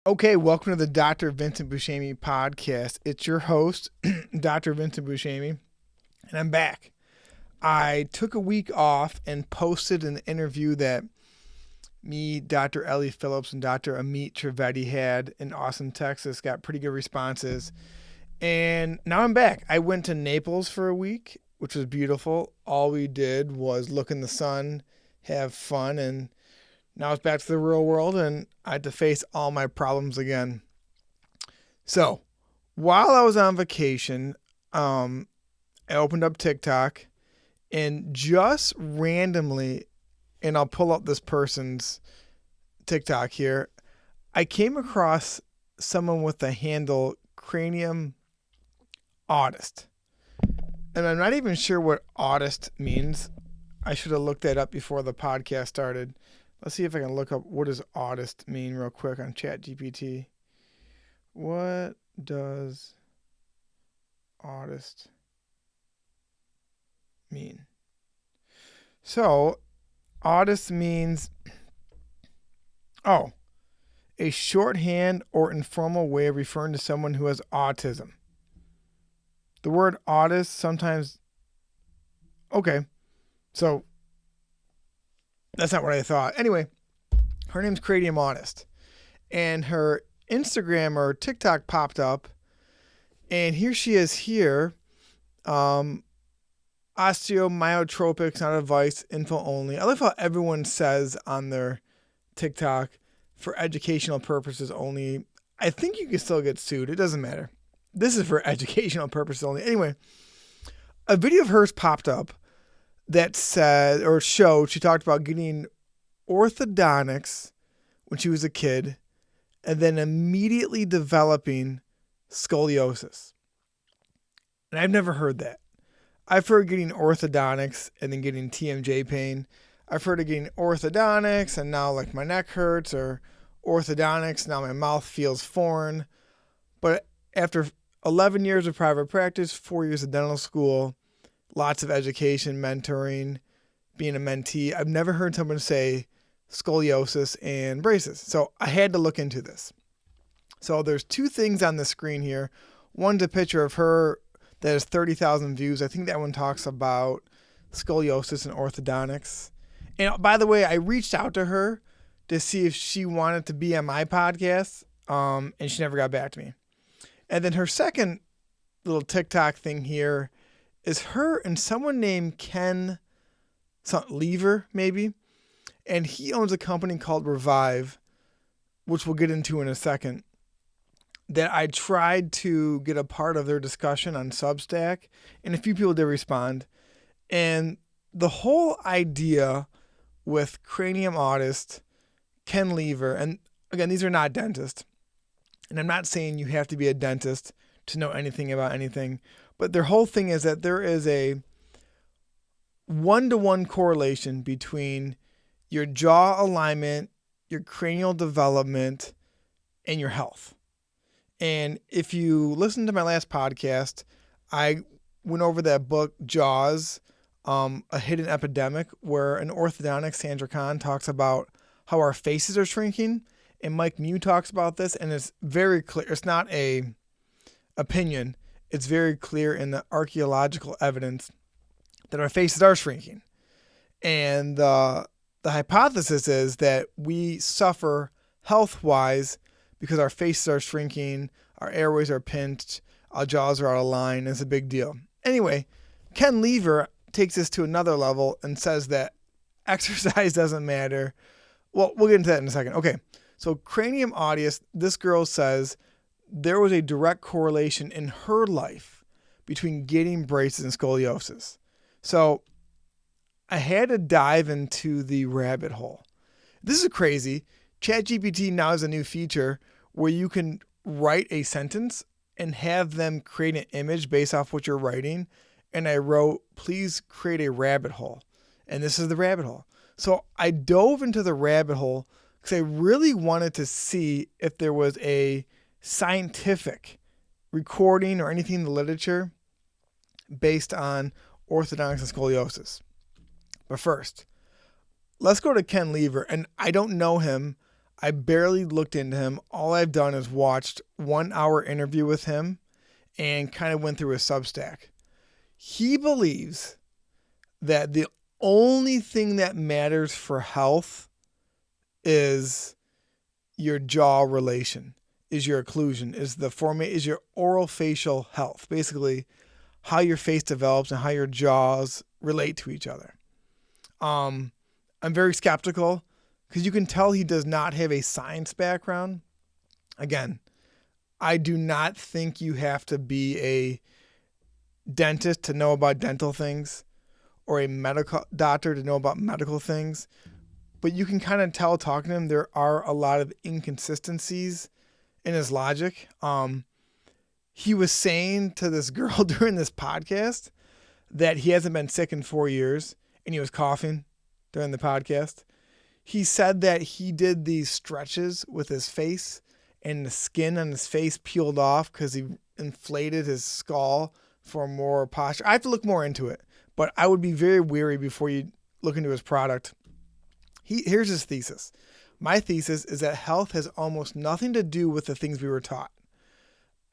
Okay, welcome to the Dr. Vincent Buscemi podcast. It's your host, Dr. Vincent Buscemi, and I'm back. I took a week off and posted an interview that me, Dr. Ellie Phillips, and Dr. Amit Trivedi had in Austin, Texas. Got pretty good responses. And now I'm back. I went to Naples for a week, which was beautiful. All we did was look in the sun, have fun, and now it's back to the real world, and I had to face all my problems again. So, while I was on vacation, I opened up TikTok, and just randomly, and I'll pull up this person's TikTok here, I came across someone with the handle Cranium Autist. And I'm not even sure what autist means. I should have looked that up before the podcast started. Let's see if I can look up what does autist mean real quick on ChatGPT. What does autist mean? So, autist means, a shorthand or informal way of referring to someone who has autism. The word autist sometimes, so that's not what I thought. Anyway, her name's Cranium Autist, and her Instagram or TikTok popped up, and here she is here. Osteomyotropics, not advice, info only. I love how everyone says on their TikTok, for educational purposes only. I think you can still get sued. It doesn't matter. This is for educational purposes only. Anyway, a video of hers popped up that said, or showed, she talked about getting orthodontics when she was a kid and then immediately developing scoliosis. And I've never heard that. I've heard getting orthodontics and then getting TMJ pain. I've heard of getting orthodontics and now like my neck hurts, or orthodontics, now my mouth feels foreign. But after 11 years of private practice, 4 years of dental school, lots of education, mentoring, being a mentee, I've never heard someone say scoliosis and braces. So I had to look into this. So there's two things on the screen here. One's a picture of her that has 30,000 views. I think that one talks about scoliosis and orthodontics. And by the way, I reached out to her to see if she wanted to be on my podcast, and she never got back to me. And then her second little TikTok thing here is her and someone named Ken Lever, maybe. And he owns a company called Revive, which we'll get into in a second, that I tried to get a part of their discussion on Substack, and a few people did respond. And the whole idea with Cranium Autist, Ken Lever, and again, these are not dentists, and I'm not saying you have to be a dentist to know anything about anything, but their whole thing is that there is a one-to-one correlation between your jaw alignment, your cranial development, and your health. And if you listen to my last podcast, I went over that book, Jaws, A Hidden Epidemic, where an orthodontist, Sandra Kahn, talks about how our faces are shrinking. And Mike Mew talks about this, and it's very clear. It's not a opinion. It's very clear in the archaeological evidence that our faces are shrinking. And the hypothesis is that we suffer health-wise because our faces are shrinking, our airways are pinched, our jaws are out of line. It's a big deal. Anyway, Ken Lever takes this to another level and says that exercise doesn't matter. Well, we'll get into that in a second. Okay, so Cranium Autist, this girl says there was a direct correlation in her life between getting braces and scoliosis. So I had to dive into the rabbit hole. This is crazy. ChatGPT now has a new feature where you can write a sentence and have them create an image based off what you're writing. And I wrote, please create a rabbit hole. And this is the rabbit hole. So I dove into the rabbit hole because I really wanted to see if there was a scientific recording or anything in the literature based on orthodontics and scoliosis. But first, let's go to Ken Lever. And I don't know him. I barely looked into him. All I've done is watched 1 hour interview with him and kind of went through his Substack. He believes that the only thing that matters for health is your jaw relation, is your occlusion, is your oral facial health. Basically, how your face develops and how your jaws relate to each other. I'm very skeptical because you can tell he does not have a science background. Again, I do not think you have to be a dentist to know about dental things or a medical doctor to know about medical things. But you can kind of tell talking to him there are a lot of inconsistencies in his logic. He was saying to this girl during this podcast that he hasn't been sick in 4 years, and he was coughing during the podcast. He said that he did these stretches with his face and the skin on his face peeled off because he inflated his skull for more posture. I have to look more into it, but I would be very wary before you look into his product. Here's his thesis. My thesis is that health has almost nothing to do with the things we were taught.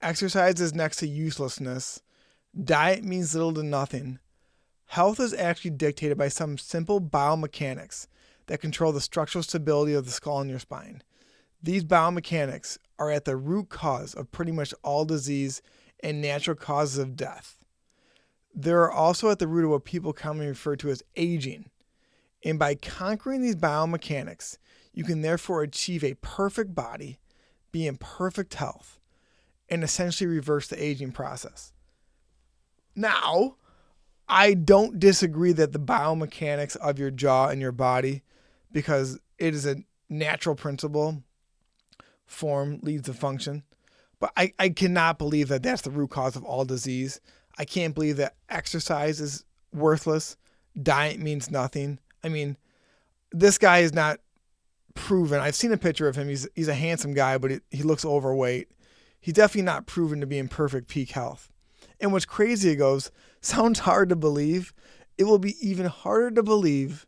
Exercise is next to uselessness. Diet means little to nothing. Health is actually dictated by some simple biomechanics that control the structural stability of the skull and your spine. These biomechanics are at the root cause of pretty much all disease and natural causes of death. They're also at the root of what people commonly refer to as aging. And by conquering these biomechanics, you can therefore achieve a perfect body, be in perfect health, and essentially reverse the aging process. Now, I don't disagree that the biomechanics of your jaw and your body, because it is a natural principle, form leads to function. But I cannot believe that that's the root cause of all disease. I can't believe that exercise is worthless. Diet means nothing. I mean, this guy is not proven. I've seen a picture of him. He's a handsome guy, but he looks overweight. He's definitely not proven to be in perfect peak health. And what's crazy, it goes, sounds hard to believe. It will be even harder to believe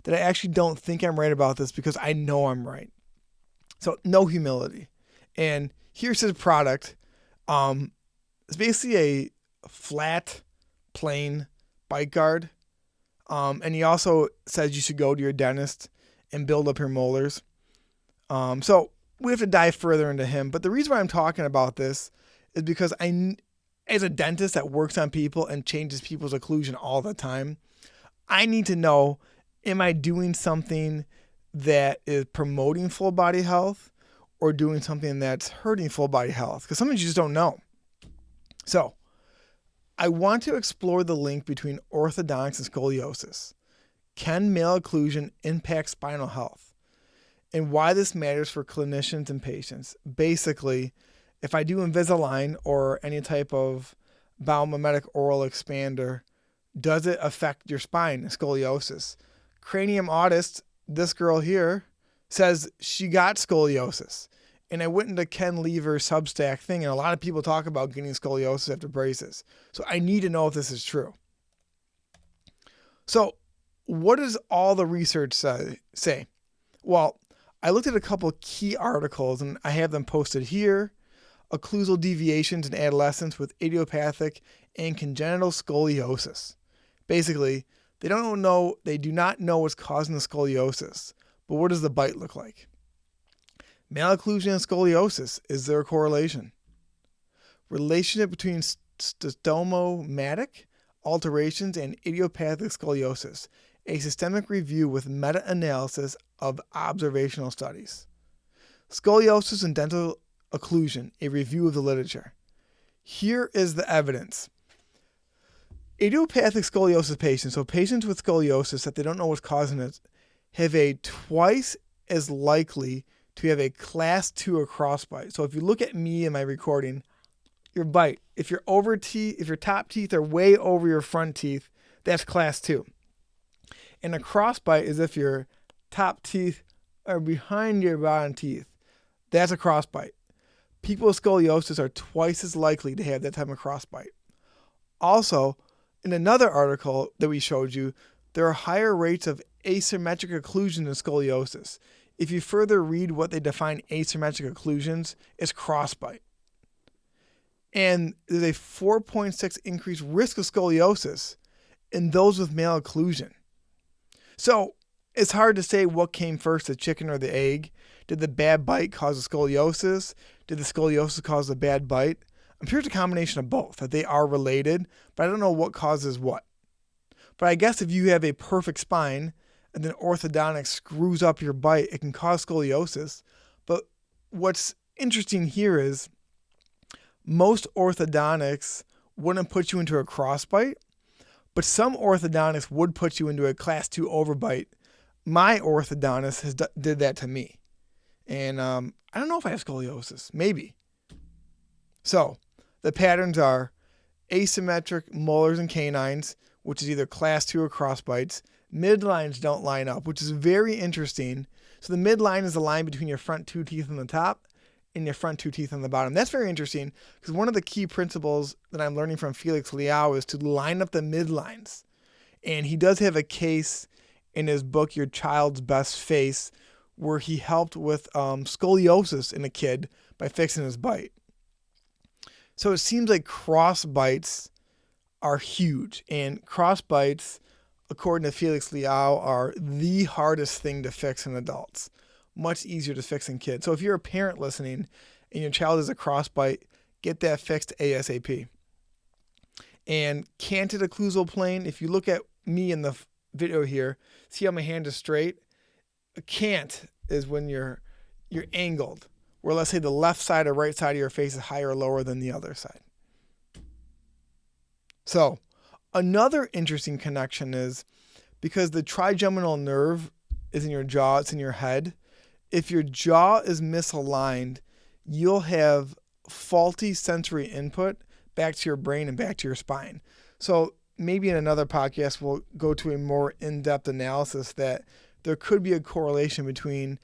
that I actually don't think I'm right about this because I know I'm right. So no humility. And here's his product. It's basically a flat, plain bite guard. And he also says you should go to your dentist and build up your molars. So we have to dive further into him. But the reason why I'm talking about this is because as a dentist that works on people and changes people's occlusion all the time, I need to know, am I doing something that is promoting full body health or doing something that's hurting full body health? Because sometimes you just don't know. So I want to explore the link between orthodontics and scoliosis. Can male occlusion impact spinal health? And why this matters for clinicians and patients. Basically, if I do Invisalign or any type of biomimetic oral expander, does it affect your spine, scoliosis? Cranium autist, this girl here, says she got scoliosis. And I went into Ken Lever's Substack thing, and a lot of people talk about getting scoliosis after braces. So I need to know if this is true. So what does all the research say? Well, I looked at a couple of key articles, and I have them posted here. Occlusal deviations in adolescents with idiopathic and congenital scoliosis. Basically, they do not know what's causing the scoliosis, but what does the bite look like? Male occlusion and scoliosis, is there a correlation? Relationship between stomatic alterations and idiopathic scoliosis, a systemic review with meta-analysis of observational studies. Scoliosis and dental occlusion, a review of the literature. Here is the evidence. Idiopathic scoliosis patients, so patients with scoliosis that they don't know what's causing it, have a twice as likely to have a class 2 or crossbite. So if you look at me in my recording, your bite, if your top teeth are way over your front teeth, that's class 2. And a crossbite is if your top teeth are behind your bottom teeth. That's a crossbite. People with scoliosis are twice as likely to have that type of crossbite. Also, in another article that we showed you, there are higher rates of asymmetric occlusion in scoliosis. If you further read what they define asymmetric occlusions, it's crossbite. And there's a 4.6 increased risk of scoliosis in those with malocclusion. So it's hard to say what came first, the chicken or the egg. Did the bad bite cause the scoliosis? Did the scoliosis cause the bad bite? I'm sure it's a combination of both, that they are related, but I don't know what causes what. But I guess if you have a perfect spine and then orthodontics screws up your bite, it can cause scoliosis. But what's interesting here is most orthodontics wouldn't put you into a crossbite, but some orthodontics would put you into a class 2 overbite. My orthodontist did that to me. And I don't know if I have scoliosis. Maybe. So the patterns are asymmetric molars and canines, which is either class 2 or crossbites. Midlines don't line up, which is very interesting. So the midline is the line between your front 2 teeth on the top and your front 2 teeth on the bottom. That's very interesting because one of the key principles that I'm learning from Felix Liao is to line up the midlines. And he does have a case in his book, Your Child's Best Face, where he helped with scoliosis in a kid by fixing his bite. So it seems like cross bites are huge, and cross bites, according to Felix Liao, are the hardest thing to fix in adults. Much easier to fix in kids. So if you're a parent listening and your child has a cross bite, get that fixed ASAP. And canted occlusal plane, if you look at me in the video here, see how my hand is straight? A cant is when you're angled, where let's say the left side or right side of your face is higher or lower than the other side. So another interesting connection is because the trigeminal nerve is in your jaw, it's in your head. If your jaw is misaligned, you'll have faulty sensory input back to your brain and back to your spine. So maybe in another podcast, we'll go to a more in-depth analysis that there could be a correlation between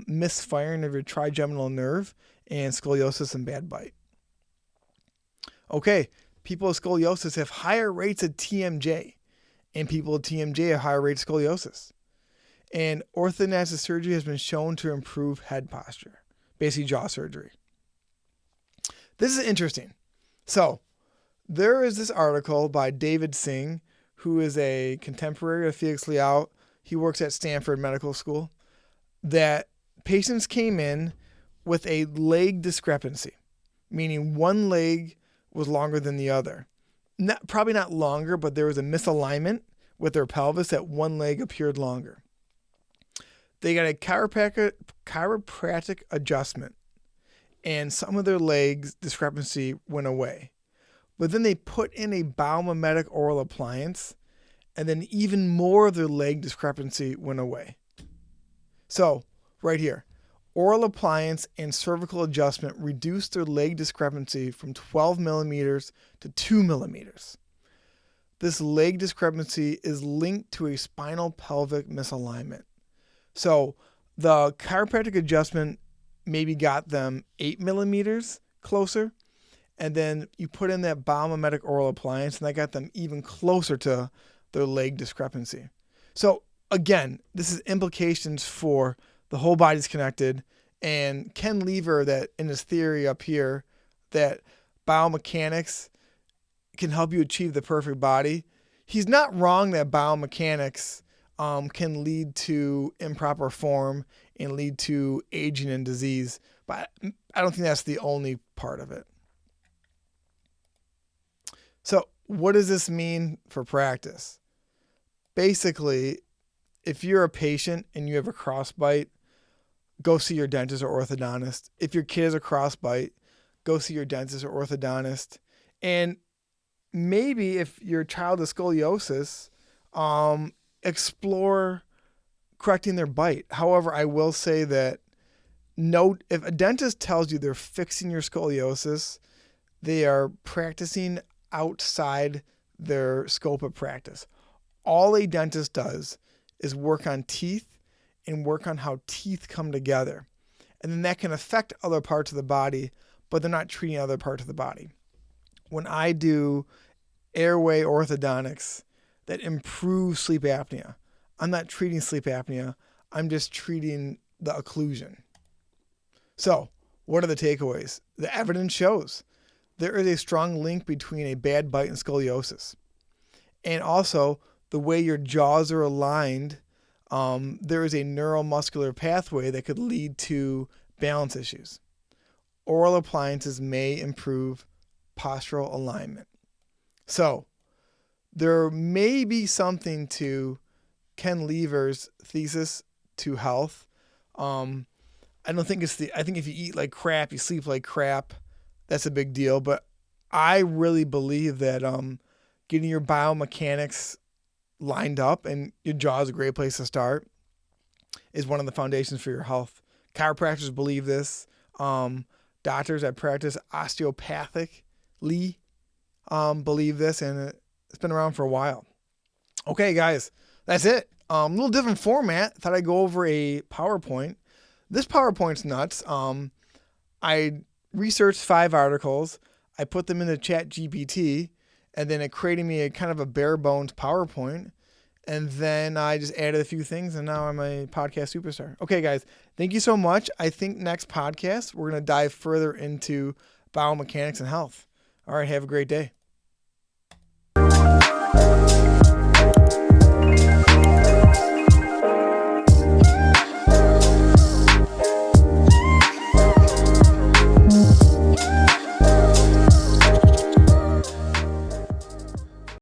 misfiring of your trigeminal nerve and scoliosis and bad bite. Okay, people with scoliosis have higher rates of TMJ, and people with TMJ have higher rates of scoliosis. And orthodontic surgery has been shown to improve head posture, basically jaw surgery. This is interesting. So there is this article by David Singh, who is a contemporary of Felix Liao. He works at Stanford Medical School, that patients came in with a leg discrepancy, meaning one leg was longer than the other. Probably not longer, but there was a misalignment with their pelvis that one leg appeared longer. They got a chiropractic adjustment, and some of their legs discrepancy went away. But then they put in a biomimetic oral appliance, and then even more of their leg discrepancy went away. So, right here, oral appliance and cervical adjustment reduced their leg discrepancy from 12 millimeters to 2 millimeters. This leg discrepancy is linked to a spinal pelvic misalignment. So, the chiropractic adjustment maybe got them 8 millimeters closer, and then you put in that biomimetic oral appliance, and that got them even closer to their leg discrepancy. So again, this is implications for the whole body's connected, and Ken Lever, that in his theory up here, that biomechanics can help you achieve the perfect body. He's not wrong that biomechanics can lead to improper form and lead to aging and disease, but I don't think that's the only part of it. So what does this mean for practice? Basically, if you're a patient and you have a crossbite, go see your dentist or orthodontist. If your kid has a crossbite, go see your dentist or orthodontist. And maybe if your child has scoliosis, explore correcting their bite. However, I will say that if a dentist tells you they're fixing your scoliosis, they are practicing outside their scope of practice. All a dentist does is work on teeth and work on how teeth come together. And then that can affect other parts of the body, but they're not treating other parts of the body. When I do airway orthodontics that improve sleep apnea, I'm not treating sleep apnea. I'm just treating the occlusion. So, what are the takeaways? The evidence shows there is a strong link between a bad bite and scoliosis. And also, the way your jaws are aligned, there is a neuromuscular pathway that could lead to balance issues. Oral appliances may improve postural alignment. So, there may be something to Ken Lever's thesis to health. I don't think I think if you eat like crap, you sleep like crap, that's a big deal. But I really believe that getting your biomechanics lined up, and your jaw is a great place to start, is one of the foundations for your health. Chiropractors believe this. Doctors that practice osteopathically believe this, and it's been around for a while. Okay, guys, that's it. A little different format. Thought I'd go over a PowerPoint. This PowerPoint's nuts. I researched 5 articles. I put them into ChatGPT, and then it created me a kind of a bare bones PowerPoint. And then I just added a few things, and now I'm a podcast superstar. Okay, guys, thank you so much. I think next podcast, we're going to dive further into biomechanics and health. All right, have a great day.